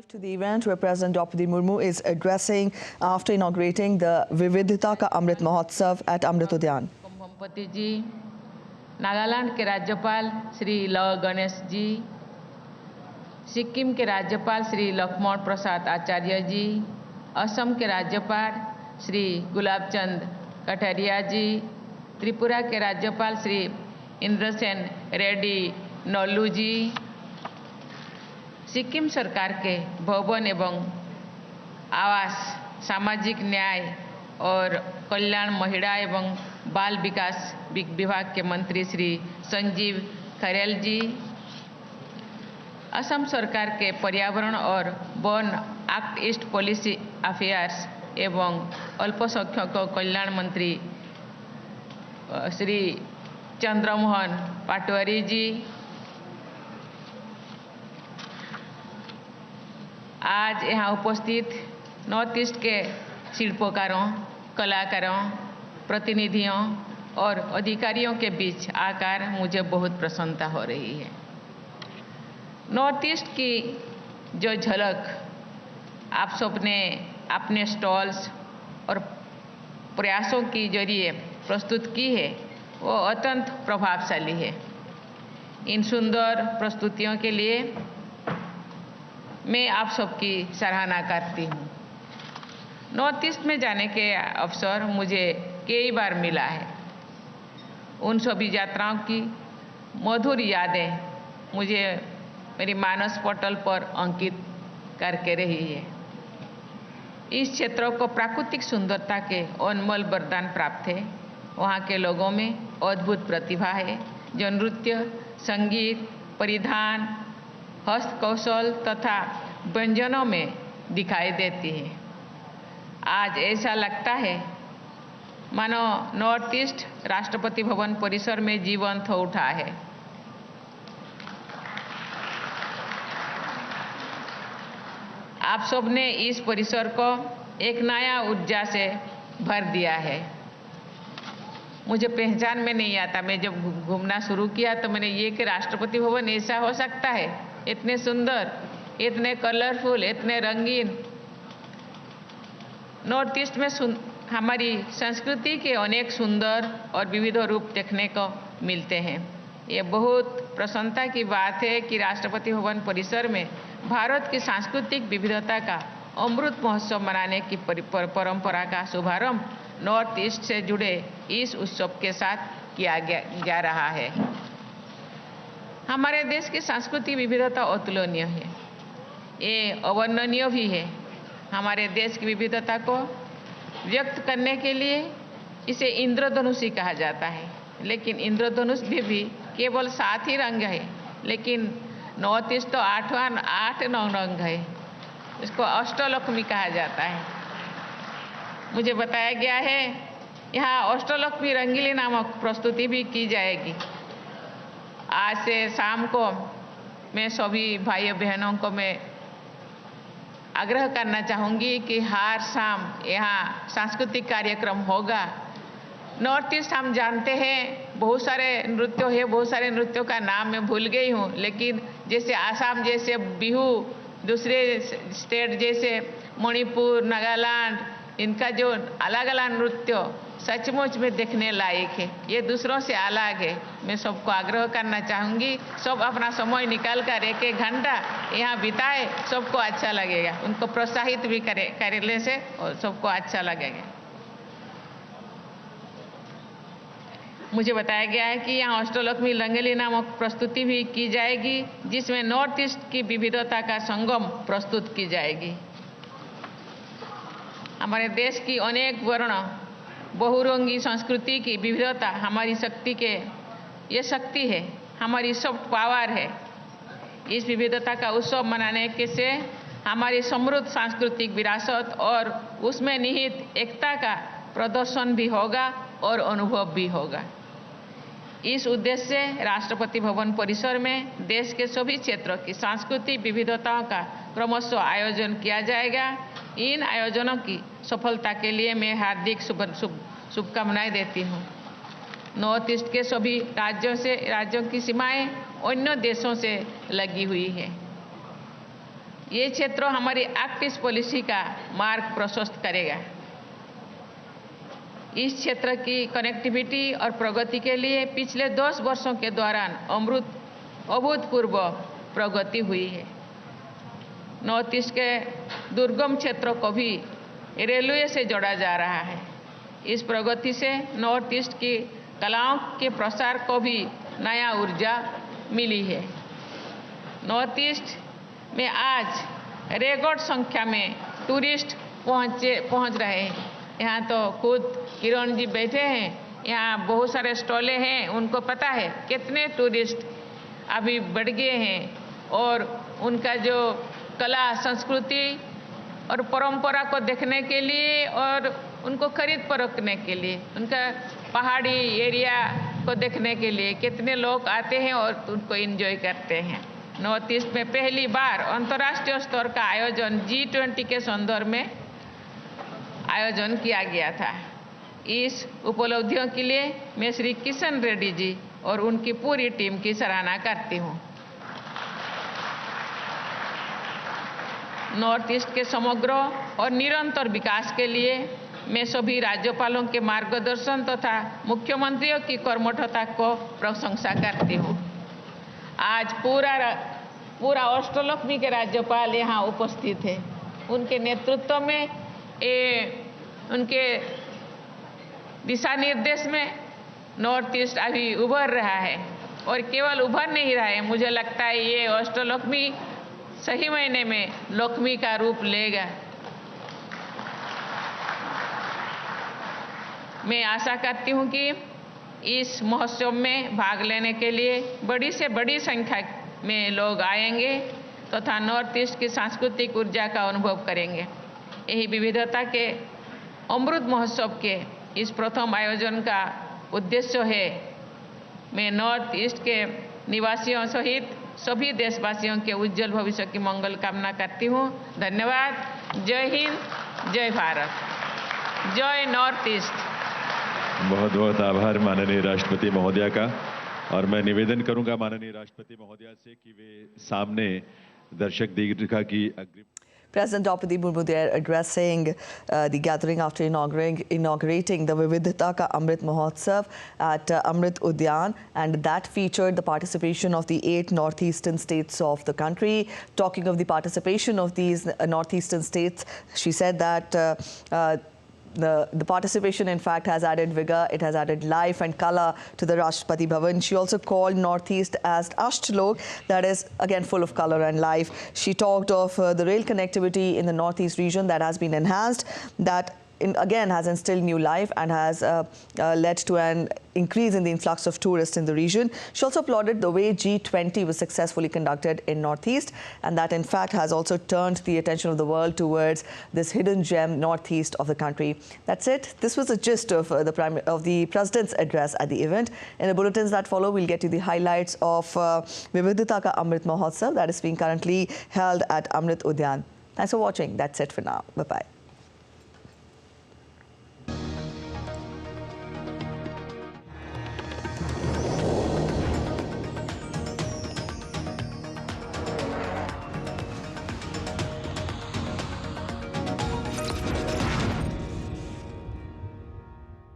To the event where President Draupadi Murmu is addressing after inaugurating the Vividhita Ka Amrit Mahotsav at Amrit Udyan. Kambhampati जी, नागालैंड के राज्यपाल श्री ल गणेश जी, सिक्किम के राज्यपाल श्री लक्ष्मण प्रसाद आचार्य जी, असम के राज्यपाल श्री गुलाबचंद कटारिया जी, त्रिपुरा के राज्यपाल श्री इंद्रसेन रेड्डी नल्लू जी, सिक्किम सरकार के भवन एवं आवास, सामाजिक न्याय और कल्याण, महिला एवं बाल विकास विभाग के मंत्री श्री संजीव खरेल जी, असम सरकार के पर्यावरण और one act east policy affairs एवं अल्पसंख्यक कल्याण मंत्री श्री चंद्रमोहन पाटवारी जी, आज यहाँ उपस्थित नॉर्थ ईस्ट के शिल्पकारों, कलाकारों, प्रतिनिधियों और अधिकारियों के बीच आकर मुझे बहुत प्रसन्नता हो रही है। नॉर्थ ईस्ट की जो झलक आप सबने अपने स्टॉल्स और प्रयासों के जरिए प्रस्तुत की है, वो अत्यंत प्रभावशाली है। इन सुंदर प्रस्तुतियों के लिए मैं आप सबकी सराहना करती हूँ। नॉर्थ ईस्ट में जाने के अवसर मुझे कई बार मिला है। उन सभी यात्राओं की मधुर यादें मुझे मेरी मानस पटल पर अंकित करके रही है। इस क्षेत्र को प्राकृतिक सुंदरता के अनमोल वरदान प्राप्त है। वहाँ के लोगों में अद्भुत प्रतिभा है जो नृत्य, संगीत, परिधान, हस्तकौशल तथा व्यंजनों में दिखाई देती है। आज ऐसा लगता है मानो नॉर्थ ईस्ट राष्ट्रपति भवन परिसर में जीवंत हो उठा है। आप सबने इस परिसर को एक नया ऊर्जा से भर दिया है। मुझे पहचान में नहीं आता। मैं जब घूमना शुरू किया तो मैंने ये कि राष्ट्रपति भवन ऐसा हो सकता है, इतने सुंदर, इतने कलरफुल, इतने रंगीन। नॉर्थ ईस्ट में हमारी संस्कृति के अनेक सुंदर और विविध रूप देखने को मिलते हैं। ये बहुत प्रसन्नता की बात है कि राष्ट्रपति भवन परिसर में भारत की सांस्कृतिक विविधता का अमृत महोत्सव मनाने की परंपरा का शुभारंभ नॉर्थ ईस्ट से जुड़े इस उत्सव के साथ किया जा रहा है। हमारे देश की सांस्कृतिक विविधता अतुलनीय है, ये अवर्णनीय भी है। हमारे देश की विविधता को व्यक्त करने के लिए इसे इंद्रधनुष कहा जाता है, लेकिन इंद्रधनुष भी केवल 7 ही रंग है, लेकिन नॉर्थ ईस्ट तो 8-9 रंग है। इसको अष्टलक्ष्मी कहा जाता है। मुझे बताया गया है यहाँ अष्टलक्ष्मी रंगीली नामक प्रस्तुति भी की जाएगी। आज से शाम को मैं सभी भाइयों बहनों को मैं आग्रह करना चाहूँगी कि हर शाम यहाँ सांस्कृतिक कार्यक्रम होगा। नॉर्थ ईस्ट हम जानते हैं बहुत सारे नृत्य है, बहुत सारे नृत्यों का नाम मैं भूल गई हूँ, लेकिन जैसे आसाम जैसे बिहू, दूसरे स्टेट जैसे मणिपुर, नागालैंड, इनका जो अलग अलग नृत्य सचमुच में देखने लायक है। ये दूसरों से अलग है। मैं सबको आग्रह करना चाहूँगी सब अपना समय निकाल कर 1-1 घंटा यहाँ बिताए, सबको अच्छा लगेगा। उनको प्रोत्साहित भी करने से और सबको अच्छा लगेगा। मुझे बताया गया है कि यहाँ अष्टलक्ष्मी रंगीली नामक प्रस्तुति भी की जाएगी, जिसमें नॉर्थ ईस्ट की विविधता का संगम प्रस्तुत की जाएगी। हमारे देश की अनेक वर्ण बहुरंगी संस्कृति की विविधता हमारी शक्ति के ये शक्ति है, हमारी सॉफ्ट पावर है। इस विविधता का उत्सव मनाने के से हमारी समृद्ध सांस्कृतिक विरासत और उसमें निहित एकता का प्रदर्शन भी होगा और अनुभव भी होगा। इस उद्देश्य से राष्ट्रपति भवन परिसर में देश के सभी क्षेत्रों की सांस्कृतिक विविधताओं का क्रमशः आयोजन किया जाएगा। इन आयोजनों की सफलता के लिए मैं हार्दिक शुभकामनाएं देती हूँ। नॉर्थ ईस्ट के सभी राज्यों की सीमाएं अन्य देशों से लगी हुई है। ये क्षेत्र हमारी एक्ट ईस्ट पॉलिसी का मार्ग प्रशस्त करेगा। इस क्षेत्र की कनेक्टिविटी और प्रगति के लिए पिछले 10 वर्षों के दौरान अभूतपूर्व प्रगति हुई है। नॉर्थ ईस्ट के दुर्गम क्षेत्रों को भी रेलवे से जोड़ा जा रहा है। इस प्रगति से नॉर्थ ईस्ट की कलाओं के प्रसार को भी नया ऊर्जा मिली है। नॉर्थ ईस्ट में आज रिकॉर्ड संख्या में टूरिस्ट पहुंच रहे हैं। यहाँ तो खुद किरण जी बैठे हैं, यहाँ बहुत सारे स्टॉले हैं, उनको पता है कितने टूरिस्ट अभी बढ़ गए हैं और उनका जो कला संस्कृति और परंपरा को देखने के लिए और उनको खरीद परखने के लिए, उनका पहाड़ी एरिया को देखने के लिए कितने लोग आते हैं और उनको एंजॉय करते हैं। नॉर्थ ईस्ट में पहली बार अंतर्राष्ट्रीय स्तर का आयोजन G20 के संदर्भ में आयोजन किया गया था। इस उपलब्धियों के लिए मैं श्री किशन रेड्डी जी और उनकी पूरी टीम की सराहना करती हूँ। नॉर्थ ईस्ट के समग्र और निरंतर विकास के लिए मैं सभी राज्यपालों के मार्गदर्शन तथा मुख्यमंत्रियों की कर्मठता को प्रशंसा करती हूँ। आज पूरा अष्टलक्ष्मी के राज्यपाल यहाँ उपस्थित है। उनके नेतृत्व में उनके दिशा निर्देश में नॉर्थ ईस्ट अभी उभर रहा है और केवल उभर नहीं रहा है, मुझे लगता है ये अष्टलक्ष्मी सही महीने में लक्ष्मी का रूप लेगा। मैं आशा करती हूँ कि इस महोत्सव में भाग लेने के लिए बड़ी से बड़ी संख्या में लोग आएंगे तथा नॉर्थ ईस्ट की सांस्कृतिक ऊर्जा का अनुभव करेंगे। यही विविधता के अमृत महोत्सव के इस प्रथम आयोजन का उद्देश्य है। मैं नॉर्थ ईस्ट के निवासियों सहित सभी देशवासियों के उज्जवल भविष्य की मंगल कामना करती हूँ। धन्यवाद। जय हिंद, जय भारत, जय नॉर्थ ईस्ट। बहुत बहुत आभार माननीय राष्ट्रपति महोदया का। और मैं निवेदन करूंगा माननीय राष्ट्रपति महोदया से कि वे सामने दर्शक दीर्घा की अग्रिम। President Draupadi Murmu there addressing the gathering after inaugurating the Vividhata Ka Amrit Mahotsav at Amrit Udyan, and that featured the participation of the 8 northeastern states of the country. Talking of the participation of these northeastern states, she said that the participation in fact has added vigor, it has added life and color to the Rashtrapati Bhavan. She also called Northeast as Ashtlok, that is again full of color and life. She talked of the rail connectivity in the Northeast region that has been enhanced, that again has instilled new life and has led to an increase in the influx of tourists in the region. She also applauded the way G20 was successfully conducted in Northeast, and that in fact has also turned the attention of the world towards this hidden gem Northeast of the country. That's it. This was the gist of the President's address at the event. In the bulletins that follow, we'll get you the highlights of Vividhata Ka Amrit Mahotsav that is being currently held at Amrit Udyan. Thanks for watching. That's it for now. Bye-bye.